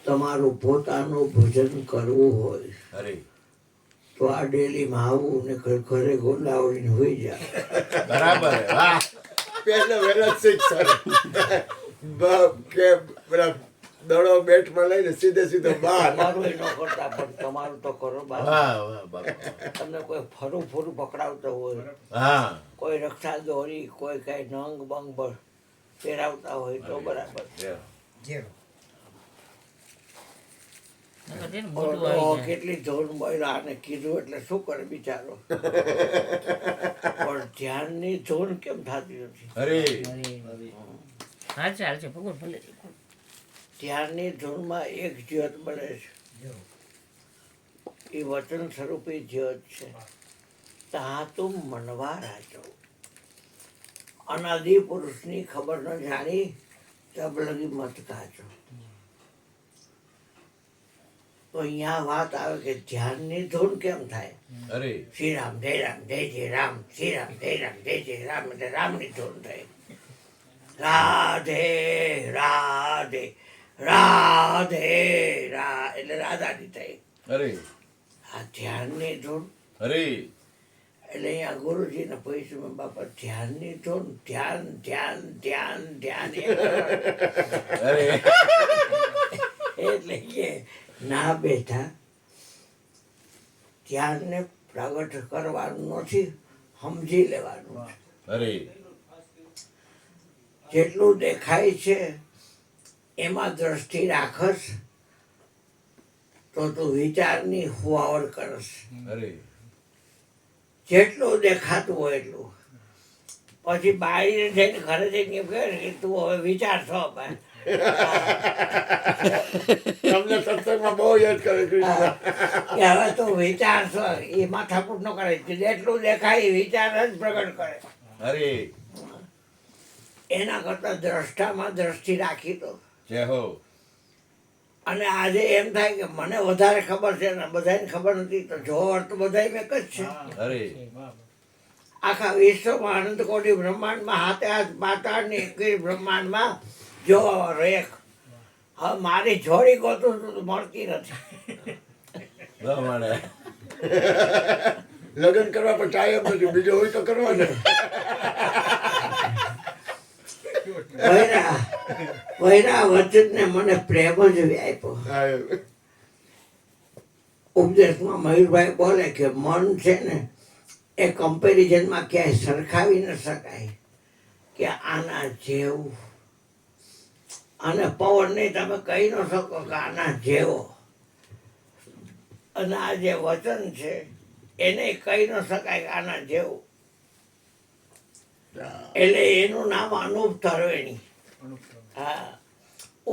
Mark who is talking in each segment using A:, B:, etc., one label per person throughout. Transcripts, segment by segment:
A: તમારું પોતાનું ભજન કરવું હોય
B: અરે
A: તો આ ડેલીમાં આવું ને ઘરે ગોલાવડીને હોઈ જાય.
B: બરાબર હે, વાહ
C: પહેલો વહેલો શિક્ષણ કે પેલા દડો બેટમાં લઈને સીધો બહાર.
A: તમારું એ ન કરતા પણ તમારું તો કરો બાપ.
B: વાહ વાહ બાપા
A: તમને કોઈ ફરું પકડાવતો હોય,
B: હા
A: કોઈ રક્ષા દોરી, કોઈ કઈ નંગ બંગ પહેરાવતા હોય તો બરાબર. કેટલી ધોન બોલ્યા આને કીધું એટલે શું કરે બિચારો. પણ ધ્યાનની ધોન કેમ થતી નથી?
B: અરે
A: ધ્યાનની ધૂનમાં એક જ્યોત મળે છે, એ વચન સ્વરૂપી જ્યોત છે. તા તું મનવા રાજો અનાદિ પુરુષની ખબર ન જાણી તબ લગી મત કાજો. તો અહીંયા વાત આવે કે ધ્યાનની ધૂન કેમ થાય?
B: અરે
A: શ્રી રામ જય રામ, શ્રી રામ જય રામ એટલે રામની ધૂન થાય. રાધે રાધે રાધે એટલે રાધાની થાય.
B: અરે
A: આ ધ્યાનની ધૂન
B: અરે
A: એટલે અહીંયા ગુરુજીને પૂછ્યું બાપા ધ્યાનની ધૂન, ધ્યાન ધ્યાન ધ્યાન ધ્યાન
B: અરે
A: એટલે કે ના બેઠા ધ્યાનને પ્રગટ કરવાનું નથી, સમજી લેવાનું છે.
B: અરે
A: જેટલું દેખાય છે એમાં દ્રષ્ટિ રાખસ તો તું વિચારની હુવાવડ કરસ.
B: અરે
A: જેટલું દેખાતું હોય એટલું. પછી બાળીને જઈને ઘરે જઈને એમ કહે કે તું હવે વિચારશો.
C: તમને સત્સંગમાં બહુ યાદ કરે કૃષ્ણ.
A: કે હવે તું વિચારશો, એ માથાકૂટ ન કરે. જેટલું દેખાય એ વિચાર જ પ્રગટ કરે.
B: અરે
A: એના કરતા દ્રષ્ટામાં દ્રષ્ટિ રાખી તો.
B: જય હો
A: અને આજે એમ થાય કે મને વધારે ખબર છે ને બધાને ખબર નથી, તો જોર તો બધા એક જ છે.
B: અરે
A: આખા વિશ્વમાં અનંત કોટી બ્રહ્માંડમાં હાથે હાથ પાતાળની એકવીસ બ્રહ્માંડમાં જોર એક. હવે મારી જોડી ગોતું તો મળતી નથી.
B: મળે
C: લગ્ન કરવા પણ ટાઈમ નથી, બીજો હોય તો કરવાનો.
A: વૈરા વચનને મને પ્રેમ જ આપ્યો. ઉપદેશમાં મયુરભાઈ બોલે કે મન છે ને એ કમ્પેરિઝનમાં ક્યાંય સરખાવી ન શકાય કે આના જેવું. અને પવન નહીં તમે કહી ન શકો કે આના જેવો. અને આ જે વચન છે એને કહી ન શકાય કે આના જેવું. એટલે એનું નામ અનુપ તરવેણી. હા,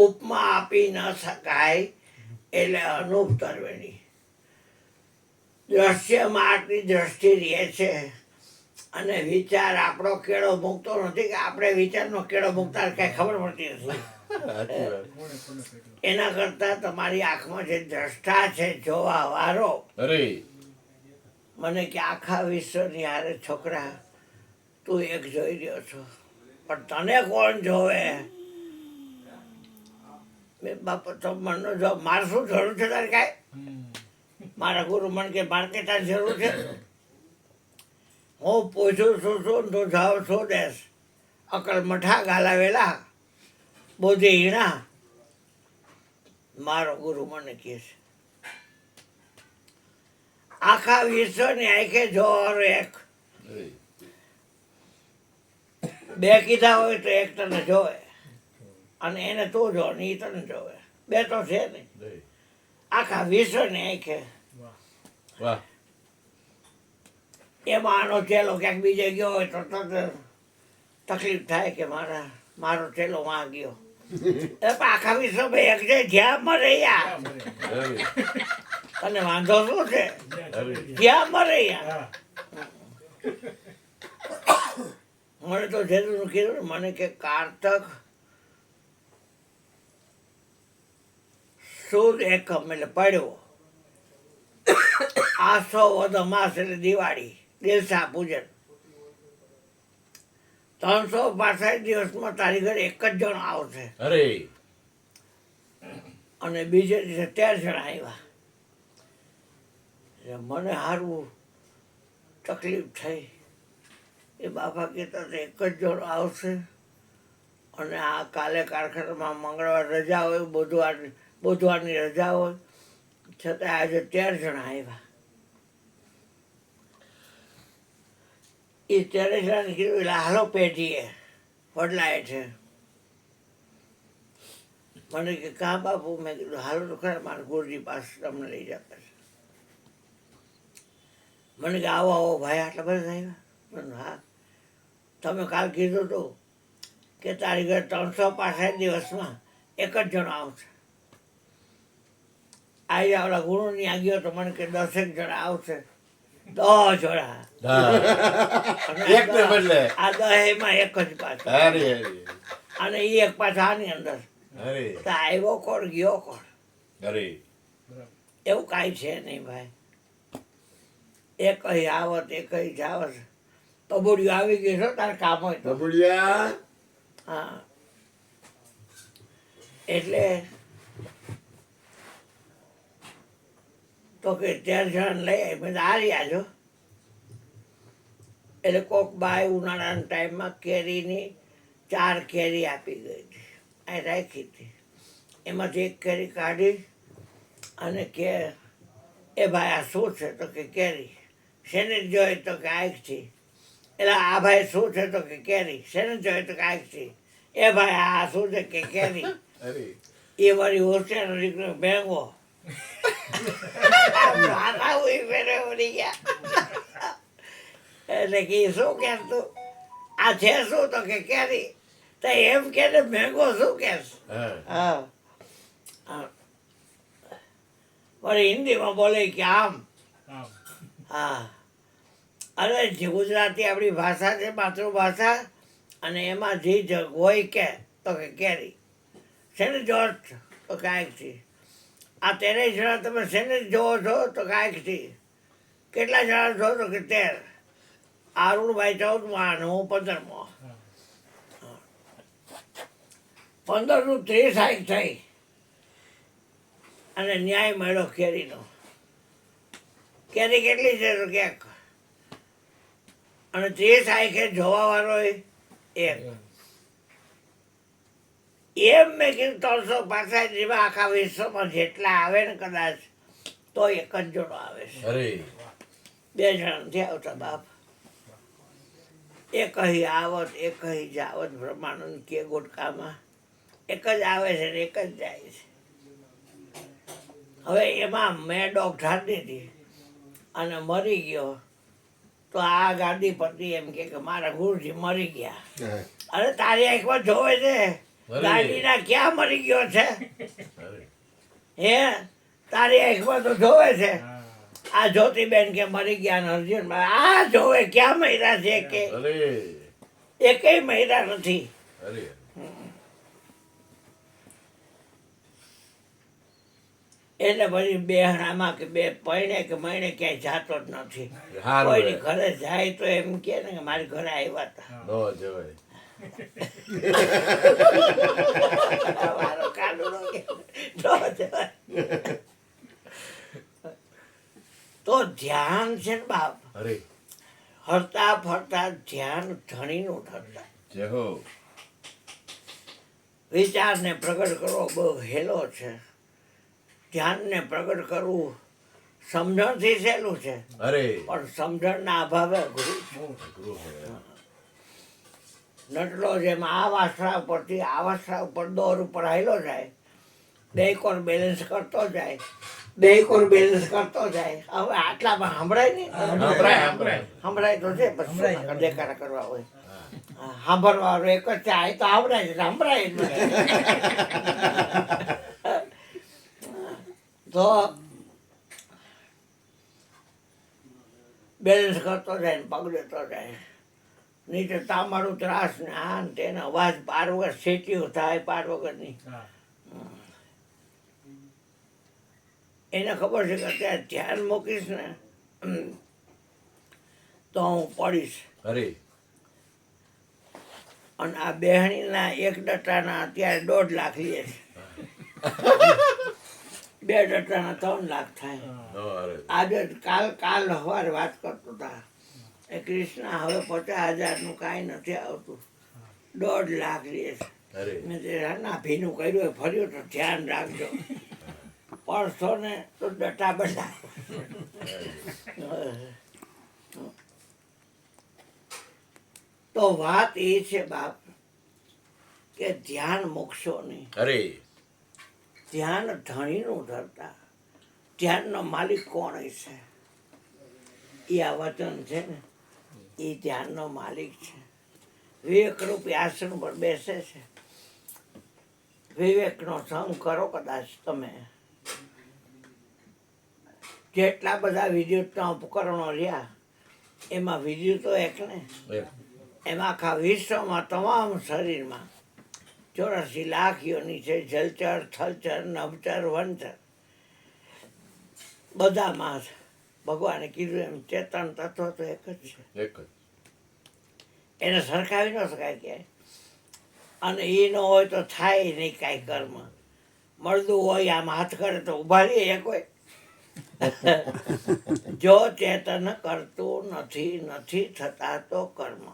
A: ઉપમા આપી ન શકાય એટલે અનુપ તરવેણી. દ્રશ્યમાં આટલી દ્રષ્ટિ રહે છે અને વિચાર આપણો કેળો મૂકતો નથી કે આપણે વિચારનો કેળો મૂકતા કઈ ખબર પડતી નથી. એના કરતા તમારી આંખમાં જે દ્રષ્ટા છે જોવા વાળો,
B: અરે
A: મને કે આખા વિશ્વની હારે છોકરા તું એક જોઈ રહ્યો છો, પણ તને કોણ જોવે? બાપા તો મને જો મારે શું જરૂર છે તારે કાંઈ? મારા ગુરુ મને કે મારે કે તારી જરૂર છે? હું પૂછું શું તું જાવ શું દેશ? અકલ મઠા ગાલાવેલા બોધી હીણા. મારો ગુરુ મને કહે છે આખા વિશ્વની આંખે જોર એક. બે કીધા હોય તો એક તને જોવે અને એને તું જો ને એ તને જોવે. બે તો છે નહીં. આખા વિશ્વની આંખે.
B: વાહ
A: એમાં આનો ચેલો ક્યાંક બીજે ગયો હોય તો તકલીફ થાય કે મારો ચેલો વાં ગયો. આખા વિશ્વમાં એક છે જ્યાં મરે યા. તને વાંધો શું છે? જ્યાં મરે યા. મને તો જેનું કીધું મને કે કારતક સુદ એકમ એટલે પડ્યો. આસો વધ માસ એટલે દિવાળી, દિલસા પૂજન. 365 દિવસમાં તારી ઘરે એક જ જણ આવશે
B: અરે
A: અને બીજે દિવસે 13 જણા આવ્યા એટલે મને સારું તકલીફ થઈ એ બાપા કહેતા હતા એક જ જણ આવશે અને આ કાલે કારખાનામાં મંગળવાર રજા હોય બુધવારની રજા હોય છતાં આજે 13 જણા આવ્યા એ 13 જણાને કીધું એટલે હાલો પેઢીએ વડલાએ છે મને કે કાં બાપુ મેં કીધું હાલો તો ખરા મારા ગુરુજી પાસે તમને લઈ જતા છે મને કે આવો આવો ભાઈ આટલા બધા આવ્યા મને હા તમે કાલ કીધું હતું કે તારી ઘરે 365 દિવસમાં એક જ જણો આવશે આજે આવડા ગુરુ ત્યાં ગયો તો મને કે 10 જણા આવશે 10 જણા અને
B: એકને બદલે
A: આ 10 માં એક જ પાછો
B: અરે અરે
A: અને એ એક પાછો આની અંદર
B: અરે
A: તો આવ્યો કોણ ગયો કોણ
B: અરે
A: એવું કાંઈ છે નહીં ભાઈ એક અહીં આવત એક અહીં જાવત તબોડિયું આવી ગઈ છો તારે કામ હોય તો
C: બબુડિયા
A: હા એટલે તો કે 13 જણ લઈ આવી મેં આ રહ્યા છો એટલે કોક બાય ઉનાળાના ટાઈમમાં કેરીની 4 કેરી આપી ગઈ હતી આ રાખી હતી એમાંથી એક કેરી કાઢી અને કે એ ભાઈ આ શું છે તો કે કેરી શેને જોઈએ તો કે આંખથી એટલે આ ભાઈ શું છે તો કે કેરી શેને જોઈએ તો કે આંખથી એ ભાઈ આ શું છે કે કેરી
B: અરે
A: એ મારી હોશિયાર દીકરો ભેગો એટલે કે શું કે તું આ છે શું તો કે કેરી તો એમ કે મેંગો શું કે
B: હા
A: હા વળી હિન્દીમાં બોલે કે આમ હા અરે જે ગુજરાતી આપણી ભાષા છે માતૃભાષા અને એમાં જે જગ હોય કે તો કે કેરી શેને જોવો છો તો કાંઈકથી આ 13 જણા તમે શેને જોવો છો તો કાંઈકથી કેટલા જણા છો તો કે 13 અરુણભાઈ 14માં અને હું 15માં 15 નું 30 આંખ થઈ અને ન્યાય મળ્યો કેરીનો કેરી કેટલી છે તો ક્યાંક અને 30 આંખે જોવાવાળો એક એમ મેં કીધું 365 જેવા આખા વિશ્વમાં જેટલા આવે ને કદાચ તો એક જ જોડો આવે છે
B: અરે
A: 2 જણા નથી આવતા બાપ એક અહીં આવત એક અહીં જાવત બ્રહ્માનંદ કે ગોટકામાં એક જ આવે છે ને એક જ જાય છે હવે એમાં મેં ડોગ ઠાડી હતી અને મરી ગયો તો આ ગાડી પરથી એમ કે મારા ગુરુજી મરી ગયા અરે તારી આંખમાં જોવે છે ગાડીના ક્યાં મરી ગયો છે
B: અરે
A: હે તારી આંખમાં તો જોવે છે આ જ્યોતિબેન કે મરી ગયા ને અર્જુનભાઈ આ જોવે ક્યાં મહિરા છે કે
B: અરે
A: એકેય મહિરા નથી
B: અરે
A: એટલે પછી બેહણામાં કે બે પૈણે કે મહિને ક્યાંય જાતો જ નથી
B: હારું
A: કોઈની
B: હે.
A: ઘરે જાય તો એમ કે ને કે મારી ઘરે આવ્યા હતા
B: નો જવાય
A: મારો કાનુડો કે ન જવાય. તો ધ્યાન છે ને બાપ
B: અરે
A: હરતા ફરતા ધ્યાન ધણીનું થતા
B: જય હો
A: વિચારને પ્રગટ કરવો બહુ હેલો છે ધ્યાનને પ્રગટ કરવું સમજણથી સહેલું છે
B: અરે
A: પણ સમજણના અભાવે અઘરું છે.
B: ગુરુ હે.
A: નટલો જેમ આ વાસણા ઉપરથી આ વાસણા ઉપર દોર ઉપર હાલ્યો જાય બે કોર બેલેન્સ કરતો જાય બે કોર બેલેન્સ કરતો જાય હવે આટલામાં સંભળાય નહીં
B: સંભળાય, સંભળાય.
A: સંભળાય તો છે પછી દેખાડા કરવા હોય સાંભળવાનું એક જ છે આ તો આવડાય છે સંભળાય જ નહીં. તો બેલેન્સ કરતો જાય ને પગ દેતો જાય નીચે તાંબાળું ત્રાસ ને આ ને તેને અવાજ પાર વગર સેટ્યું થાય પાર વગરની એને ખબર છે કે અત્યારે ધ્યાન મૂકીશ ને તો હું પડીશ
B: અરે
A: અને આ બેહણીના એક ડટાના અત્યારે 1.5 લાખ લે છે. 2 ડટાના 3 લાખ થાય.
B: અરે
A: આજે કાલ સવારે વાત કરતો હતા એ કૃષ્ણ હવે 50,000 કાંઈ નથી આવતું, 1.5 લાખ લે છે.
B: અરે
A: મેં તે ના ભીનું કર્યું હોય, ફર્યું તો ધ્યાન રાખજો. પડશો ને તો ડટા બધા. તો વાત એ છે બાપ કે ધ્યાન મૂકશો નહીં.
B: અરે
A: ધ્યાન ધણીનું ધરતા. ધ્યાનનો માલિક કોણ હશે? એ આ વચન છે ને એ ધ્યાનનો માલિક છે. વિવેક રૂપી આસન પર બેસે છે. વિવેકનો સંગ કરો કદાચ તમે. જેટલા બધા વિદ્યુતના ઉપકરણો રહ્યા એમાં વિદ્યુતો એક ને એમાં આખા વિશ્વમાં તમામ શરીરમાં 84 લાખ યોની છે. જલચર, થલચર, નભચર, વનચર બધામાં ભગવાને કીધું એમ ચેતન તત્વ તો એક જ છે.
B: એક જ
A: એને સરખાવી ન શકાય ક્યાંય. અને એ ન હોય તો થાય નહીં કાંઈ કર્મ. મળદું હોય આમ હાથ કરે તો ઉભા રહીએ કોઈ. જો ચેતન કરતું નથી થતા તો કર્મ.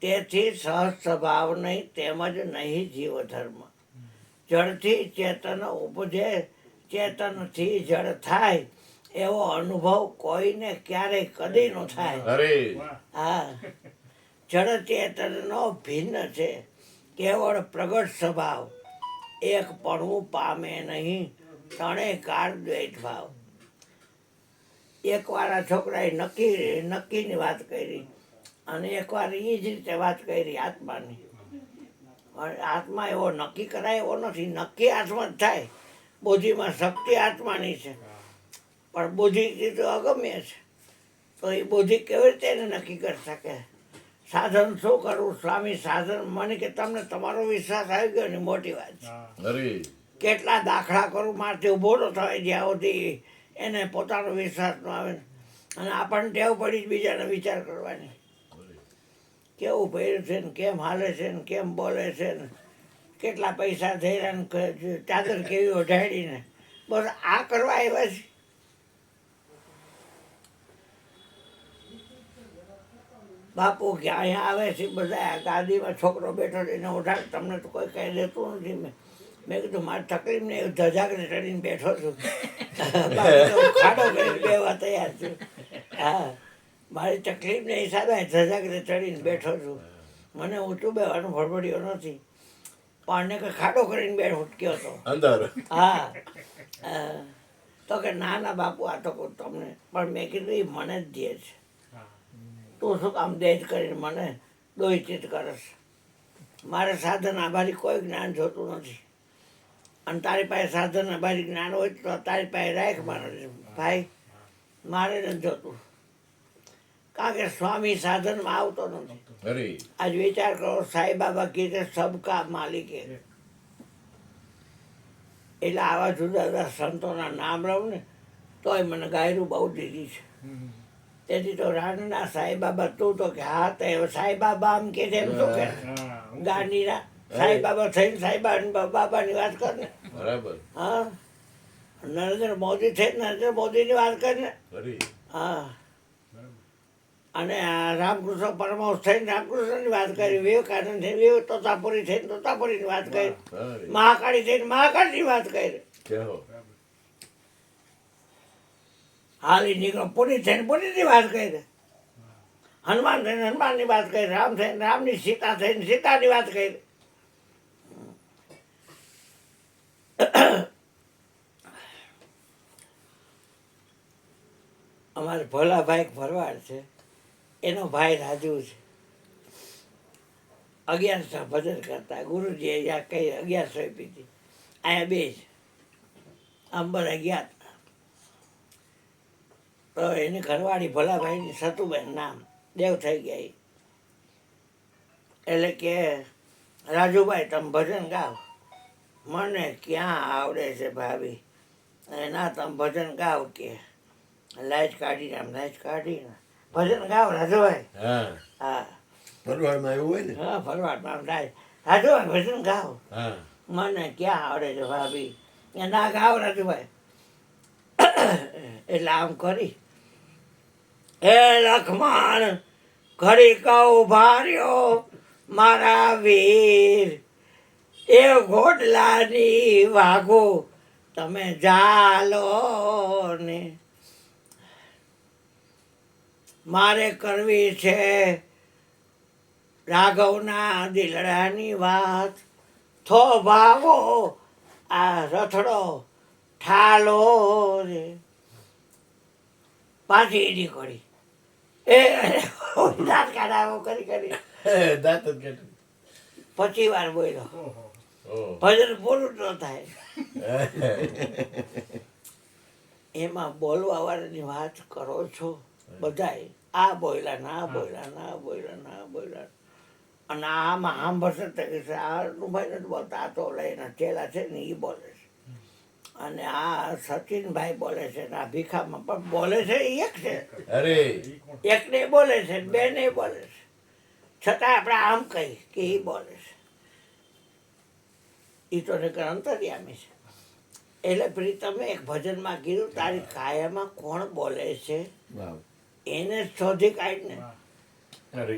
A: તેથી સહજ સ્વભાવ નહીં તેમજ નહીં જીવ ધર્મ. જળથી ચેતન ઉપજે, ચેતનથી જળ થાય એવો અનુભવ કોઈને ક્યારેય કદી ન થાય.
B: અરે
A: હા, જળ ચેતનનો ભિન્ન છે કેવળ પ્રગટ સ્વભાવ. એક પડવું પામે નહીં ત્રણે કાર દ્વૈત ભાવ. એકવાર આ છોકરાએ નક્કીની વાત કરી અને એકવાર એ જ રીતે વાત કરી આત્માની. આત્મા એવો નક્કી કરાય એવો નથી. નક્કી આત્મા જ થાય. બુદ્ધિમાં શક્તિ આત્માની છે પણ બુદ્ધિથી તો અગમ્ય છે. તો એ બુદ્ધિ કેવી રીતે એને નક્કી કરી શકે? સાધન શું કરવું સ્વામી? સાધન મને કે તમને તમારો વિશ્વાસ આવી ગયો ને મોટી વાત છે.
B: અરે
A: કેટલા દાખલા કરું મારથી ઊભો ન થાય જ્યાં સુધી એને પોતાનો વિશ્વાસ ન આવે. અને આપણને ટેવ પડી જ બીજાને વિચાર કરવાની. કેવું પહેર્યું છે ને કેમ હાલે છે ને કેમ બોલે છે ને કેટલા પૈસા થઈ રહ્યા ને ચાદર કેવી ઓઢાડીને બસ આ કરવા આવ્યા છે. બાપુ કે અહીંયા આવે છે બધા આ ગાદીમાં છોકરો બેઠો છે એને ઓઢાડ. તમને તો કોઈ કહી દેતું નથી. મેં કીધું મારી તકલીફ ને ધજાગરે ચડીને બેઠો છું. બાકી તો ખાડો કરીને બેવા તૈયાર છું. હા, મારી તકલીફને હિસાબે ધજાગરે ચડીને બેઠો છું. મને ઊંચું બેવાનું ભડભડિયો નથી પણ ને કંઈ ખાડો કરીને બેઠ ઉટક્યો હતો.
B: અંદર
A: હા, તો કે ના ના બાપુ આ તો કહું તમને. પણ મેં કીધું એ મને જ દે છે. તું શું કામ દેજ કરીને મને દોહિચિત કરસ? મારે સાધન આભારી કોઈ જ્ઞાન જોતું નથી. અને તારી પાસે સાધન આભારી જ્ઞાન હોય તો તારી પાસે રાખ મારો ભાઈ. મારે નથી જોતું કારણ કે સ્વામી સાધનમાં આવતો નથી.
B: અરે
A: આજ વિચાર કરો સાંઈ બાબા કીધે સબકા માલિકે. એટલે આવા જુદા જુદા સંતોના નામ લઉં ને તોય મને ગાયરું બહુ દીધી છે. તેથી તો રાણના સાંઈ બાબા તું તો કે હા તો સાંઈ બાબા આમ કે છે એમ તો કે ગાંધીના સાંઈ બાબા થઈને સાંઈ બાબાની વાત કર ને.
B: બરાબર
A: હા, નરેન્દ્ર મોદી થઈને નરેન્દ્ર મોદીની વાત કર ને.
B: અરે
A: હા, અને આ રામકૃષ્ણ પરમહંસ થઈને રામકૃષ્ણની વાત કરી. વિવેકાનંદ થઈને વિવેક તોતાપુરી થઈને તોતાપુરીની વાત કરી.
B: અરે
A: મહાકાળી થઈને મહાકાળની વાત કરી.
B: કેવો
A: હાલી નીકળો પુરી થઈને પુરીની વાત કરી. હનુમાન થઈને હનુમાનની વાત કરી. રામ થઈને રામની, સીતા થઈને સીતાની વાત કરી. અમારે ભોલાભાઈ ભરવાડ છે એનો ભાઈ રાજુ છે. 1100 ભજન કરતા. ગુરુજીએ અહીંયા કઈ 1100 આપી હતી. અહીંયા બે જ અંબર ગયા હતા. તો એની ઘરવાળી ભોલાભાઈની સતુબેન નામ દેવ થઈ ગયા એ. એટલે કે રાજુભાઈ તમે ભજન ગાઓ. મને ક્યાં આવડે છે ભાભી. અને ના તમે ભજન ગાઓ કે લાઈટ કાઢીને આમ લાઈટ કાઢીને ભજન ગાઓ રાજુભાઈ.
B: હા
A: હા,
C: ભરવાડમાં એવું હોય ને
A: હા ફરવાડમાં આમ થાય રાજુભાઈ ભજન ગાઓ
C: હા
A: મને ક્યાં આવડે છે ભાભી કે ના ગાઓ રાજુભાઈ એટલે આમ કરી હે લખમણ ઘડી કહું ભાર્યો મારા વીર એ ઘોડલાની વાઘો તમે જાલો ને મારે કરવી છે રાઘવના દિલડાની વાત થો ભાવો આ રથડો ઠાલો રે પાછી નીકળી એ દાંત કાઢાવો કરી
C: દાંત જ કાઢી.
A: 25 વાર બોલ્યો
B: ઓહ.
A: ભજન પૂરું ન થાય એમાં બોલવા વાળાની વાત કરો છો બધાય આ બોલ્યા ના બોલ્યા ના બોલ્યા ના બોલ્યા અને આમાં સાંભળશે તો કે આ ભાઈ નથી બોલતા આ તો લઈને ચેલા છે ને એ બોલે છે અને આ સચિનભાઈ બોલે છે ને આ ભીખામાં પણ બોલે છે એ એક છે
B: અરે
A: એકને બોલે છે ને બેને બોલે છે છતાં આપણે આમ કહી કે એ બોલે છે એ તો નકર અંતર્યામી છે એટલે પ્રીતમે એક ભજનમાં કીધું તારી કાયામાં કોણ બોલે છે
C: વાવ
A: એને જ શોધી કાઢને
B: અરે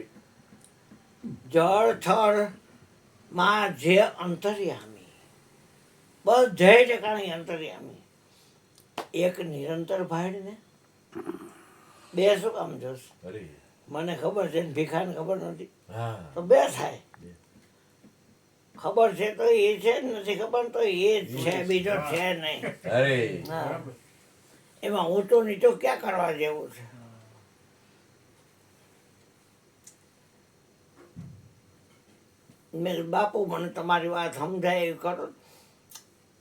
A: જળ થળ માં જે અંતર્યામી બધે ઠેકાણે અંતર્યામી એક નિરંતર ભાડ ને બે શું કામ જોશ
B: અરે
A: મને ખબર છે ને ભીખાને ખબર નથી
B: હા
A: તો બે થાય ખબર છે તો એ છે ને નથી ખબર તો એ જ છે બીજો છે નહીં
B: અરે
A: હા એમાં ઊંચું નીચું ક્યાં કરવા જેવું છે મેં કીધું, બાપુ મને તમારી વાત સમજાય એવી કરો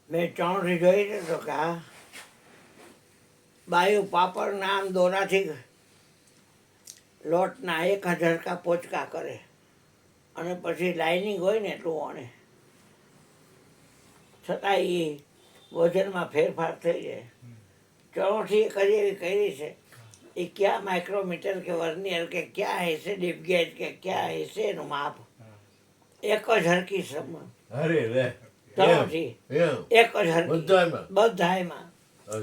A: મેં ચોણથી જોઈ લીધો કે હા બાયું પાપડ નામ દોરાથી લોટના 1000 પોચકા કરે અને પછી લાઇનિંગ હોય ને એટલું વણે છતાં એ વજનમાં ફેરફાર થઈ જાય ચોથી એક જ એવી કરી છે એ ક્યાં માઇક્રોમીટર કે વર્નિયર કે ક્યાં હશે ડીપ ગેજ કે ક્યાં હશે એનું માપ એક જ હરકી સમજ
B: અરે લે
A: ચોથી
B: એમ
A: એક જ હરકી
B: બધામાં
A: બધાયમાં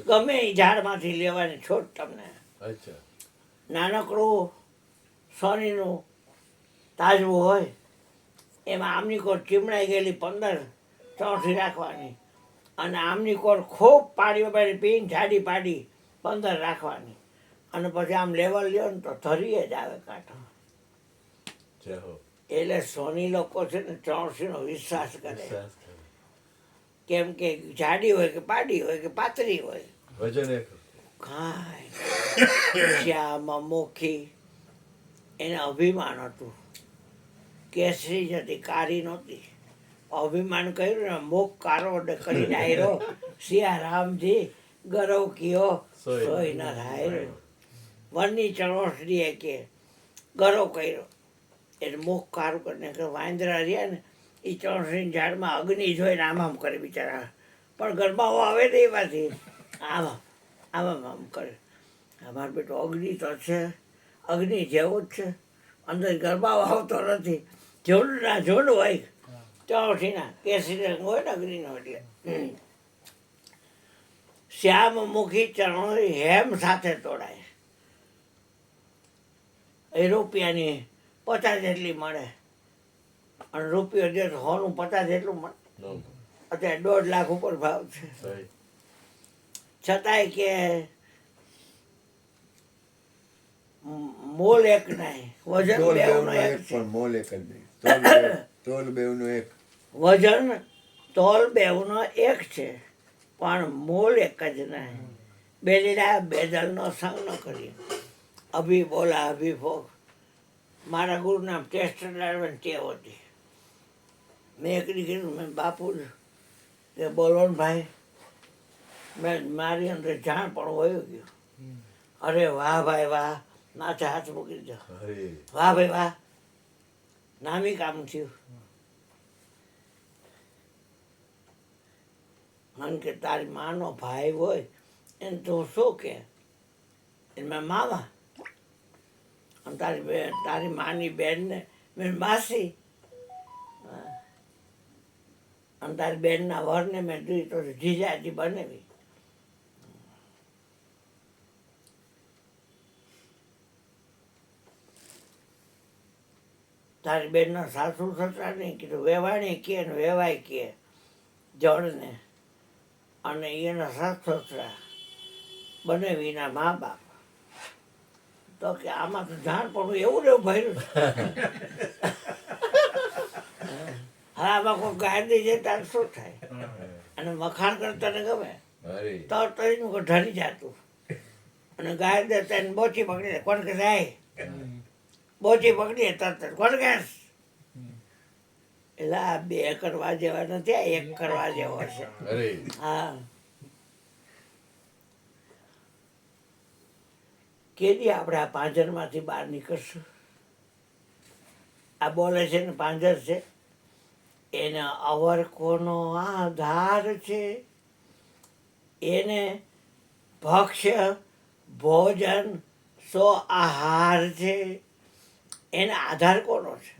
A: ગમે એ ઝાડમાંથી લેવાની છોડ તમને
B: અચ્છા
A: નાનકડું સોનીનું તાજવું હોય એમાં આમની કોર ચીમડાઈ ગયેલી 15 ચોથી રાખવાની અને આમની કોર ખૂબ પાડી પાડી પીને જાડી પાડી 15 રાખવાની અને પછી આમ લેવલ લ્યો ને તો ધરીએ જ આવે કાંઠો
B: જય હો
A: એટલે સોની લોકો છે ને ચોરસીનો વિશ્વાસ કરે
B: વિશ્વાસ કરે.
A: કેમ કે જાડી હોય કે પાડી હોય કે પાતળી હોય
B: વજન એક
A: કાંઈ શ્યામાં મોખી એને અભિમાન હતું કેસરી જ હતી કારી નહોતી અભિમાન કર્યું ને મુખ કારો કરીને આવ્યો સિયા રામજી ગરવ કયો સોય ન થાય વનની ચણોસડીએ કે ગરવ કર્યો એટલે મુખ કારું કરીને કે વાંદરા રહ્યા ને એ ચણોસડીના ઝાડમાં અગ્નિ જોઈને આમ આમ કરે બિચારા પણ ગરબાઓ આવે ને એમાંથી આમ આમ કરે અમારો બેટો અગ્નિ તો છે અગ્નિ જેવું જ છે અંદર ગરબાઓ આવતો નથી ઝૂંડના ઝૂંડ હોય ચોઠીના કેસરી રંગ હોય ને અગ્નિનો એટલે શ્યામમુખી ચરણો હેમ સાથે તોડાય એ રૂપિયાની 50 જેટલી મળે અને રૂપિયો જે હોનું 50 જેટલું મળે
B: નો
A: અત્યારે 1.5 લાખ ઉપર ભાવ છે
B: સહી
A: છતાંય કે મોલ એક નહીં વજન
C: તોલ
A: બેવનો
C: બેવનો
A: એક
C: એક
A: છે
C: પણ મોલ એક જ નહીં તોલ બેવનો એક
A: વજન તોલ બેવનો એક છે પણ મોલ એક જ નહીં બેલીડા બેદલનો સંગ ન કરીએ અભી બોલા અભી ભોગ મારા ગુરુના ટેસ્ટ લાવવાની ટેવ હતી મેં એકડી કીધું મેં બાપુ કે બોલો ને ભાઈ મેં મારી અંદર જાણ પણ વયું ગયું અરે વાહ ભાઈ વાહ માથે હાથ મૂકી દીધો
B: અરે
A: વાહ ભાઈ વાહ નામી કામ થયું મને કે તારી માનો ભાઈ હોય એને તું શું કે એને મેં મામા અને તારી માની બેનને મેં માસી અને તારી બેનના વરને મેં જોઈ તો જીજાજી બનાવી. તારી બેનના સાસુ સસરાને કીધું વેવાણી કે ને વેવાય કે જળને, અને એના સાસુ સસરા બનાવીના મા બાપ. તો કે આમાં તો જાણ પણ એવું ને એવું ભર્યું છે. હા, આમાં કોઈ ગાડી જાય ત્યારે શું થાય? અને વખાણ કરતા ને ગમે
B: અરે
A: તો એનું ઢળી જતું. અને ગાય દે તેને બોચી પકડી કોણ કે જાય બોચી પકડીએ તરત કોણ કે એટલે આ બે કરવા જેવા નથી, આ એક કરવા જેવો છે.
B: અરે
A: હા, કેદી આપણે આ પાંજરમાંથી બહાર નીકળશું? આ બોલે છે ને પાંજર છે, એને અવરકોનો આધાર છે, એને ભક્ષ્ય ભોજન સો આહાર છે, એને આધાર કોનો છે?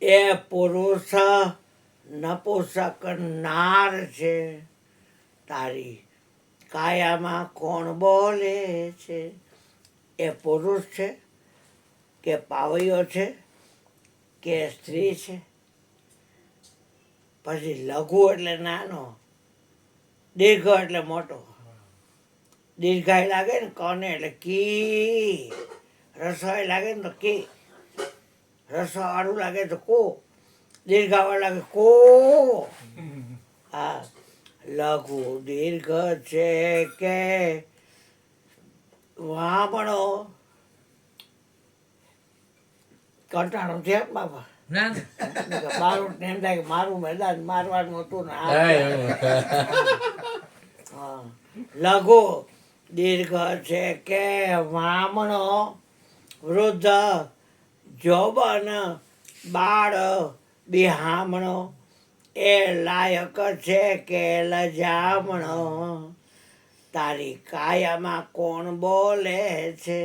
A: એ પુરુષ નપુંસક નાર છે. તારી કાયામાં કોણ બોલે છે? એ પુરુષ છે કે પાવૈયો છે કે સ્ત્રી છે? પછી લઘુ એટલે નાનો, દીર્ઘ એટલે મોટો. દીર્ઘાય લાગે ને કોને એટલે કી, રસોઈ લાગે ને તો કી, રસોવાળું લાગે તો કો, દીર્ઘાવાળું લાગે કો. હા, લઘુ દીર્ઘ છે કે વામણો કંટાળો છે બાપા. મારું એમ થાય કે મારું મેદાન મારવાનું હતું ને આ. હા, લઘુ દીર્ઘ છે કે વામણો, વૃદ્ધ, જોબન, બાળ, બિહામણો, એ લાયક છે કે લજામણો. તારી કાયામાં કોણ બોલે છે?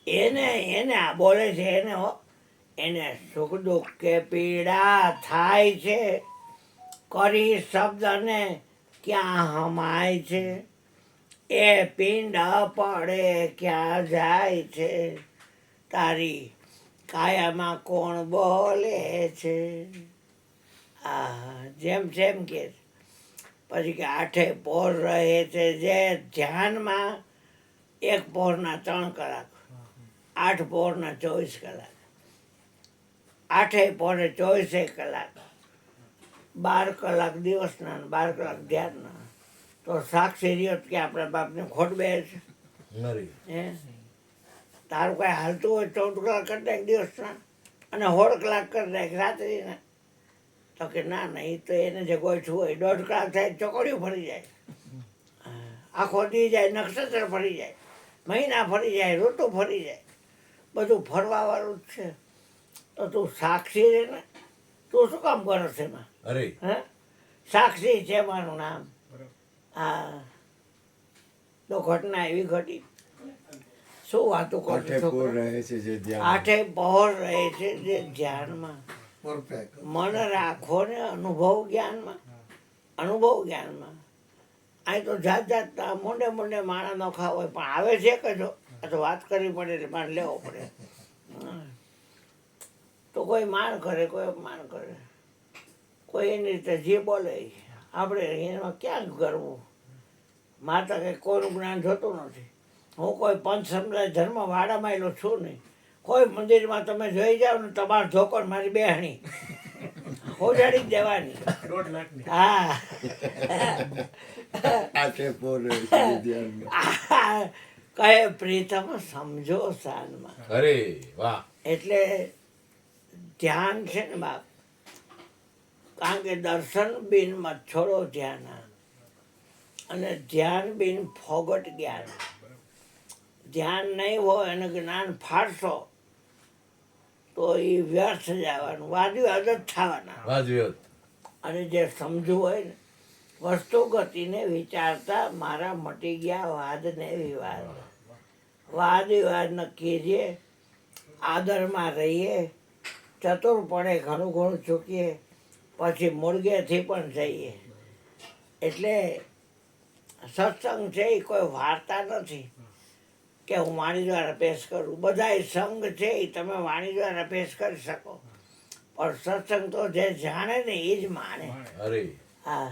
A: એને આ બોલે છે એને હો. એને સુખ દુઃખ કે પીડા થાય છે, કરી શબ્દને ક્યાં હમાય છે? એ પિંડ પડે ક્યાં જાય છે? તારી કાયામાં કોણ બોલે છે? આ જેમ કે પછી કે આઠે પહોર રહે છે જે ધ્યાનમાં, એક પહોરના 3 કલાક, 8 પહોરના 24 કલાક, 8 પહોરે 24 કલાક, 12 કલાક દિવસના ને 12 કલાક ધ્યાનના. તો સાક્ષી રહ્યો કે આપણા બાપને ખોટ બે છે?
B: નરી
A: હે, તારું કાંઈ હાલતું હોય 14 કલાક કરી નાખ દિવસના અને 16 કલાક કરી નાખ રાત્રિના. તો કે ના એ તો એને જે ગોઠવું હોય 1.5 કલાક થાય ચોકડીઓ ફરી જાય, આખો દી જાય, નક્ષત્ર ફરી જાય, મહિના ફરી જાય, ઋતુ ફરી જાય, બધું ફરવાવાળું જ છે. તો તું સાક્ષી રે ને, તું શું કામ કરો છે એમાં?
B: અરે
A: હે, સાક્ષી છે મારું નામ. હા, તો ઘટના એવી ઘટી. શું વાતું કરો
C: આઠે
A: છો?
C: પોર રહે છે જે ધ્યાન.
A: 8 પહોર રહે છે જે ધ્યાનમાં. મન રાખો ને અનુભવ જ્ઞાનમાં, અનુભવ જ્ઞાનમાં. અહીં તો જાતના મોંડે માણસ નો ખાવ હોય, પણ આવે છે કે જો આ તો વાત કરવી પડે એટલે મારે લેવો પડે. તો કોઈ માણ કરે, કોઈ અપમાન કરે, કોઈ એની રીતે જે બોલે આપણે એમાં ક્યાં કરવું? માતા કંઈ કોઈનું જ્ઞાન જોતું નથી. હું કોઈ પંચ સમુદાય ધર્મ વાડામાં એલો છું નહીં. કોઈ મંદિરમાં તમે જોઈ જાઓ ને તમારો ધોકો ને મારી બેહણી હોજાડી જ દેવાની. હા,
C: આઠે પોર રહે છે જે ધ્યાનમાં.
A: કહે પ્રીતમ સમજો સાનમાં.
B: અરે વાહ
A: એટલે ધ્યાન છે ને બાપ, કારણ કે દર્શન બિન મચ્છરો ધ્યાન, અને ધ્યાન બિન ફોગટ જ્ઞાન. ધ્યાન નહીં હોય અને જ્ઞાન ફાડશો તો એ વ્યર્થ જવાનું, વાદવિવાદ જ થવાના.
B: વાજ્યો
A: અને જે સમજવું હોય ને વસ્તુ ગતિને વિચારતા મારા મટી ગયા વાદ ને વિવાદ. વાદ વિવાદ નક્કી છે, આદરમાં રહીએ, ચતુરપણે ઘણું ઘણું ચૂકીએ, પછી મુર્ગેથી પણ જઈએ. એટલે સત્સંગ છે એ કોઈ વાર્તા નથી કે હું વાણી દ્વારા પેશ કરું. બધાય સંગ છે એ તમે વાણી દ્વારા પેશ કરી શકો, પણ સત્સંગ તો જે જાણે ને એ જ માને.
B: અરે
A: હા,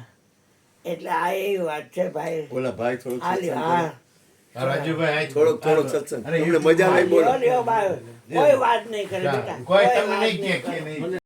A: એટલે આ એવી વાત છે ભાઈ.
C: ઓલા ભાઈ થોડુંક
A: હાલ્યો,
C: સત્સંગ
A: હા.
C: કરો.
B: રાજુભાઈ આ
C: થોડોક સત્સંગ
B: અરે,
C: તમને મજા નહીં બોલો
A: લ્યો, લ્યો, બાય. કોઈ વાત નહીં કરે બેટા,
B: કોઈ
A: કોઈ
B: તમને
A: વાત
B: નહીં
A: નહીં
B: કે
A: કરે.
B: નહીં